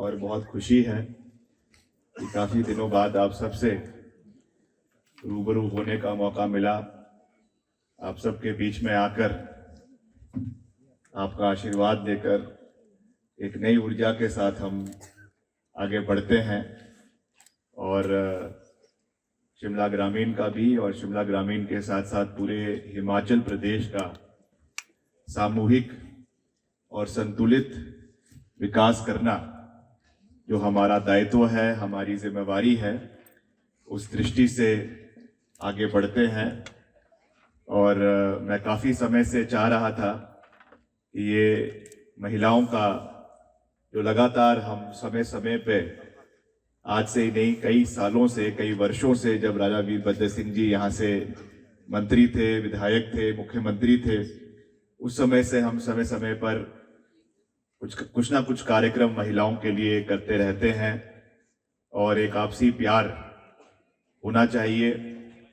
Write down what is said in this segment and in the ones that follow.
और बहुत खुशी है कि काफ़ी दिनों बाद आप सबसे रूबरू होने का मौका मिला। आप सबके बीच में आकर आपका आशीर्वाद देकर एक नई ऊर्जा के साथ हम आगे बढ़ते हैं और शिमला ग्रामीण का भी और शिमला ग्रामीण के साथ साथ पूरे हिमाचल प्रदेश का सामूहिक और संतुलित विकास करना जो हमारा दायित्व है, हमारी जिम्मेवारी है, उस दृष्टि से आगे बढ़ते हैं। और मैं काफ़ी समय से चाह रहा था कि ये महिलाओं का जो लगातार हम समय समय पे, आज से ही नहीं कई सालों से, कई वर्षों से, जब राजा वीरभद्र सिंह जी यहाँ से मंत्री थे, विधायक थे, मुख्यमंत्री थे, उस समय से हम समय समय पर कुछ ना कुछ कार्यक्रम महिलाओं के लिए करते रहते हैं। और एक आपसी प्यार होना चाहिए,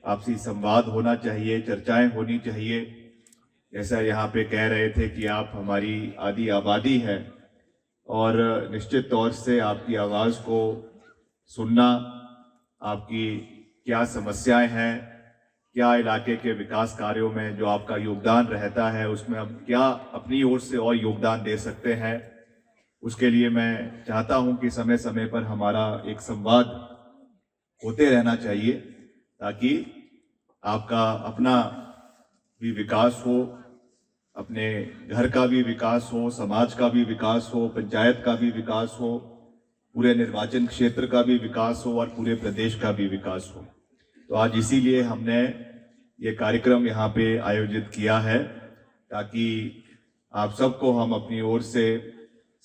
आपसी संवाद होना चाहिए, चर्चाएं होनी चाहिए। जैसा यहाँ पे कह रहे थे कि आप हमारी आधी आबादी है और निश्चित तौर से आपकी आवाज़ को सुनना, आपकी क्या समस्याएं हैं, क्या इलाके के विकास कार्यों में जो आपका योगदान रहता है, उसमें हम क्या अपनी ओर से और योगदान दे सकते हैं, उसके लिए मैं चाहता हूं कि समय समय पर हमारा एक संवाद होते रहना चाहिए, ताकि आपका अपना भी विकास हो, अपने घर का भी विकास हो, समाज का भी विकास हो, पंचायत का भी विकास हो, पूरे निर्वाचन क्षेत्र का भी विकास हो और पूरे प्रदेश का भी विकास हो। तो आज इसीलिए हमने ये कार्यक्रम यहाँ पे आयोजित किया है, ताकि आप सबको हम अपनी ओर से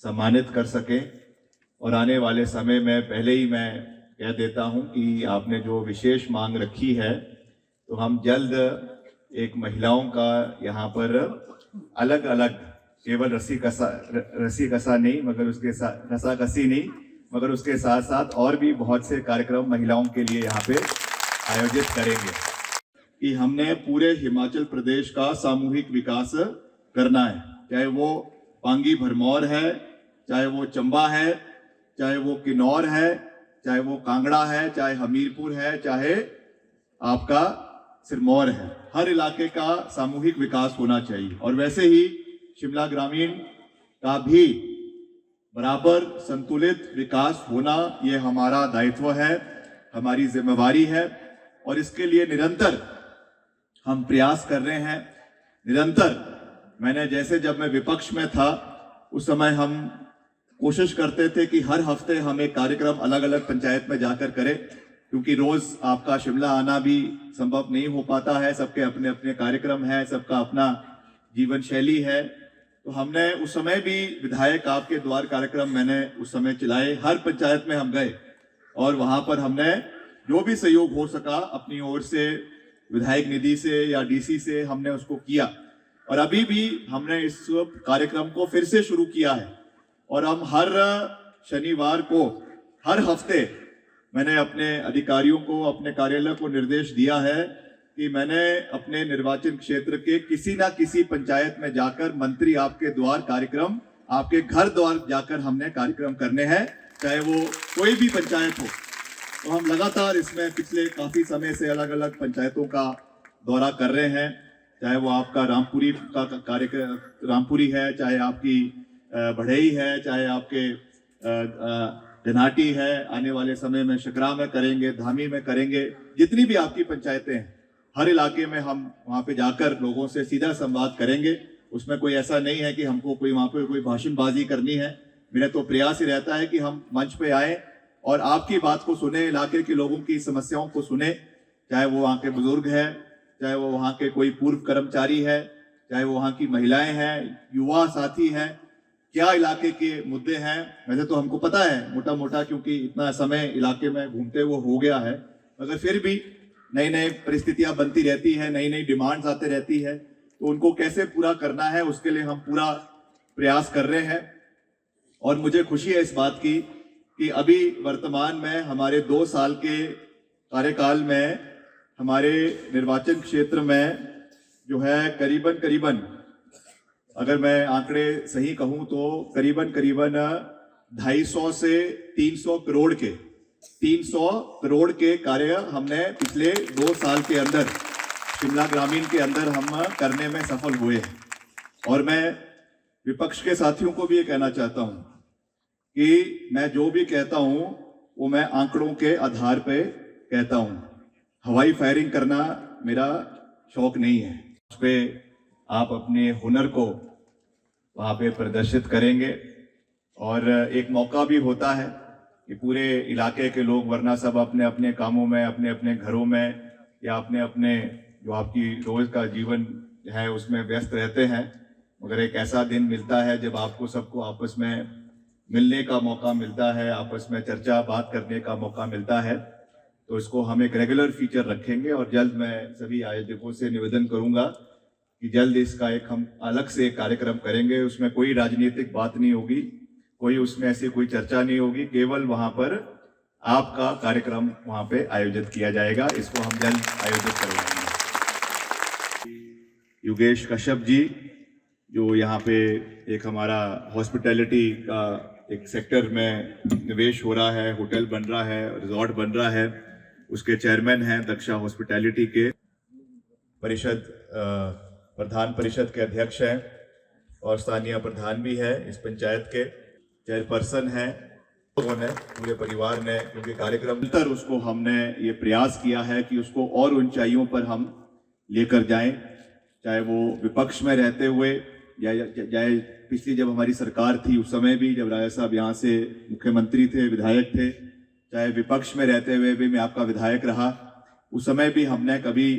सम्मानित कर सकें। और आने वाले समय में पहले ही मैं कह देता हूँ कि आपने जो विशेष मांग रखी है, तो हम जल्द एक महिलाओं का यहाँ पर अलग अलग, केवल रस्सी कसा नहीं, मगर उसके साथ रस्साकसी नहीं, मगर उसके साथ साथ और भी बहुत से कार्यक्रम महिलाओं के लिए यहाँ पे आयोजित करेंगे कि हमने पूरे हिमाचल प्रदेश का सामूहिक विकास करना है। चाहे वो पांगी भरमौर है, चाहे वो चंबा है, चाहे वो किन्नौर है, चाहे वो कांगड़ा है, चाहे हमीरपुर है, चाहे आपका सिरमौर है, हर इलाके का सामूहिक विकास होना चाहिए। और वैसे ही शिमला ग्रामीण का भी बराबर संतुलित विकास होना, ये हमारा दायित्व है, हमारी जिम्मेवारी है। और इसके लिए निरंतर हम प्रयास कर रहे हैं। निरंतर मैंने जब मैं विपक्ष में था, उस समय हम कोशिश करते थे कि हर हफ्ते हम एक कार्यक्रम अलग अलग पंचायत में जाकर करें, क्योंकि रोज आपका शिमला आना भी संभव नहीं हो पाता है, सबके अपने अपने कार्यक्रम हैं, सबका अपना जीवन शैली है। तो हमने उस समय भी विधायक आपके द्वार कार्यक्रम मैंने उस समय चलाए, हर पंचायत में हम गए और वहां पर हमने जो भी सहयोग हो सका अपनी ओर से, विधायक निधि से या डीसी से, हमने उसको किया। और अभी भी हमने इस कार्यक्रम को फिर से शुरू किया है और हम हर शनिवार को, हर हफ्ते मैंने अपने अधिकारियों को, अपने कार्यालय को निर्देश दिया है कि मैंने अपने निर्वाचन क्षेत्र के किसी ना किसी पंचायत में जाकर मंत्री आपके द्वार कार्यक्रम, आपके घर द्वार जाकर हमने कार्यक्रम करने हैं, चाहे वो कोई भी पंचायत हो। तो हम लगातार इसमें पिछले काफी समय से अलग अलग पंचायतों का दौरा कर रहे हैं, चाहे वो आपका रामपुरी का कार्यक्रम, रामपुरी है, चाहे आपकी बढ़ई है, चाहे आपके धनाटी है, आने वाले समय में शकरा में करेंगे, धामी में करेंगे, जितनी भी आपकी पंचायतें हैं, हर इलाके में हम वहाँ पे जाकर लोगों से सीधा संवाद करेंगे। उसमें कोई ऐसा नहीं है कि हमको कोई वहाँ पे कोई भाषणबाजी करनी है। मेरा तो प्रयास ही रहता है कि हम मंच पे आए और आपकी बात को सुने, इलाके के लोगों की समस्याओं को सुने, चाहे वो वहाँ के बुजुर्ग हैं, चाहे वो वहाँ के कोई पूर्व कर्मचारी है, चाहे वो वहाँ की महिलाएं हैं, युवा साथी हैं, क्या इलाके के मुद्दे हैं। वैसे तो हमको पता है मोटा मोटा, क्योंकि इतना समय इलाके में घूमते हुए हो गया है, मगर फिर भी नई नई परिस्थितियां बनती रहती है, नई नई डिमांड्स आते रहती है, तो उनको कैसे पूरा करना है, उसके लिए हम पूरा प्रयास कर रहे हैं। और मुझे खुशी है इस बात की कि अभी वर्तमान में हमारे 2 साल के कार्यकाल में हमारे निर्वाचन क्षेत्र में जो है करीबन अगर मैं आंकड़े सही कहूं तो करीबन 250 से 300 करोड़ के कार्य हमने पिछले 2 साल के अंदर शिमला ग्रामीण के अंदर हम करने में सफल हुए हैं। और मैं विपक्ष के साथियों को भी ये कहना चाहता हूं कि मैं जो भी कहता हूं वो मैं आंकड़ों के आधार पे कहता हूं। हवाई फायरिंग करना मेरा शौक नहीं है। उस पे आप अपने हुनर को वहां पे प्रदर्शित करेंगे और एक मौका भी होता है कि पूरे इलाके के लोग, वरना सब अपने अपने कामों में, अपने अपने घरों में या अपने अपने जो आपकी रोज का जीवन है उसमें व्यस्त रहते हैं, मगर एक ऐसा दिन मिलता है जब आपको सबको आपस में मिलने का मौका मिलता है, आपस में चर्चा बात करने का मौका मिलता है। तो इसको हम एक रेगुलर फीचर रखेंगे और जल्द मैं सभी आयोजकों से निवेदन करूंगा कि जल्द इसका एक हम अलग से एक कार्यक्रम करेंगे। उसमें कोई राजनीतिक बात नहीं होगी, कोई उसमें ऐसी कोई चर्चा नहीं होगी, केवल वहां पर आपका कार्यक्रम वहां पे आयोजित किया जाएगा। इसको हम जल्द आयोजित करवाएंगे। योगेश कश्यप जी, जो यहाँ पे एक हमारा हॉस्पिटैलिटी का एक सेक्टर में निवेश हो रहा है, होटल बन रहा है, रिजॉर्ट बन रहा है, उसके चेयरमैन हैं, दक्षा हॉस्पिटैलिटी के परिषद प्रधान परिषद के अध्यक्ष हैं और स्थानीय प्रधान भी है, इस पंचायत के चेयरपर्सन हैं। लोगों ने, पूरे परिवार ने, क्योंकि कार्यक्रम अंतर उसको हमने ये प्रयास किया है कि उसको और ऊंचाइयों पर हम लेकर जाएं, चाहे वो विपक्ष में रहते हुए या पिछली जब हमारी सरकार थी उस समय भी, जब राजा साहब यहाँ से मुख्यमंत्री थे, विधायक थे, चाहे विपक्ष में रहते हुए भी मैं आपका विधायक रहा, उस समय भी हमने कभी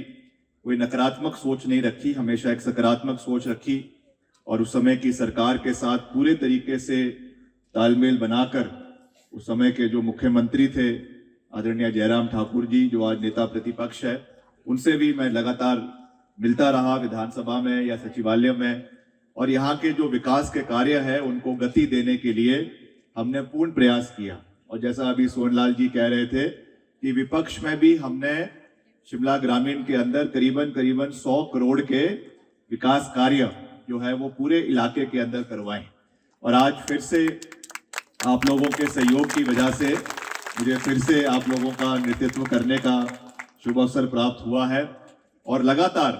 कोई नकारात्मक सोच नहीं रखी, हमेशा एक सकारात्मक सोच रखी और उस समय की सरकार के साथ पूरे तरीके से तालमेल बनाकर उस समय के जो मुख्यमंत्री थे आदरणीय जयराम ठाकुर जी, जो आज नेता प्रतिपक्ष है, उनसे भी मैं लगातार मिलता रहा विधानसभा में या सचिवालय में, और यहाँ के जो विकास के कार्य है उनको गति देने के लिए हमने पूर्ण प्रयास किया। और जैसा अभी सोनलाल जी कह रहे थे कि विपक्ष में भी हमने शिमला ग्रामीण के अंदर करीबन 100 करोड़ के विकास कार्य जो है वो पूरे इलाके के अंदर करवाए। और आज फिर से आप लोगों के सहयोग की वजह से मुझे फिर से आप लोगों का नेतृत्व करने का शुभ अवसर प्राप्त हुआ है। और लगातार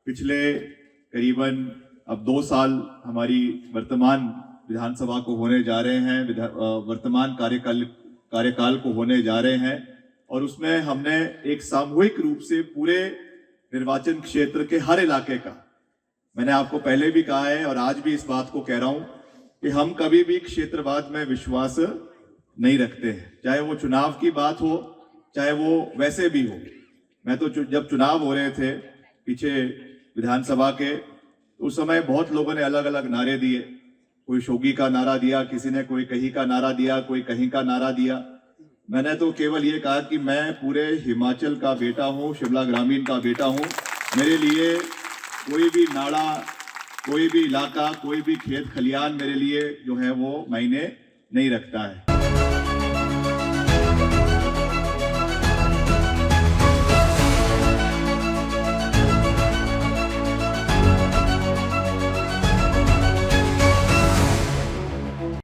पिछले करीबन अब 2 साल हमारी वर्तमान विधानसभा को होने जा रहे हैं, वर्तमान कार्यकाल को होने जा रहे हैं, और उसमें हमने एक सामूहिक रूप से पूरे निर्वाचन क्षेत्र के हर इलाके का, मैंने आपको पहले भी कहा है और आज भी इस बात को कह रहा हूं कि हम कभी भी क्षेत्रवाद में विश्वास नहीं रखते हैं, चाहे वो चुनाव की बात हो, चाहे वो वैसे भी हो। मैं तो जब चुनाव हो रहे थे पीछे विधानसभा के, उस समय बहुत लोगों ने अलग अलग नारे दिए, कोई शोगी का नारा दिया, किसी ने कोई कहीं का नारा दिया, कोई कहीं का नारा दिया। मैंने तो केवल ये कहा कि मैं पूरे हिमाचल का बेटा हूँ, शिमला ग्रामीण का बेटा हूँ। मेरे लिए कोई भी नाड़ा, कोई भी इलाका, कोई भी खेत खलियान मेरे लिए जो है वो मायने नहीं रखता है।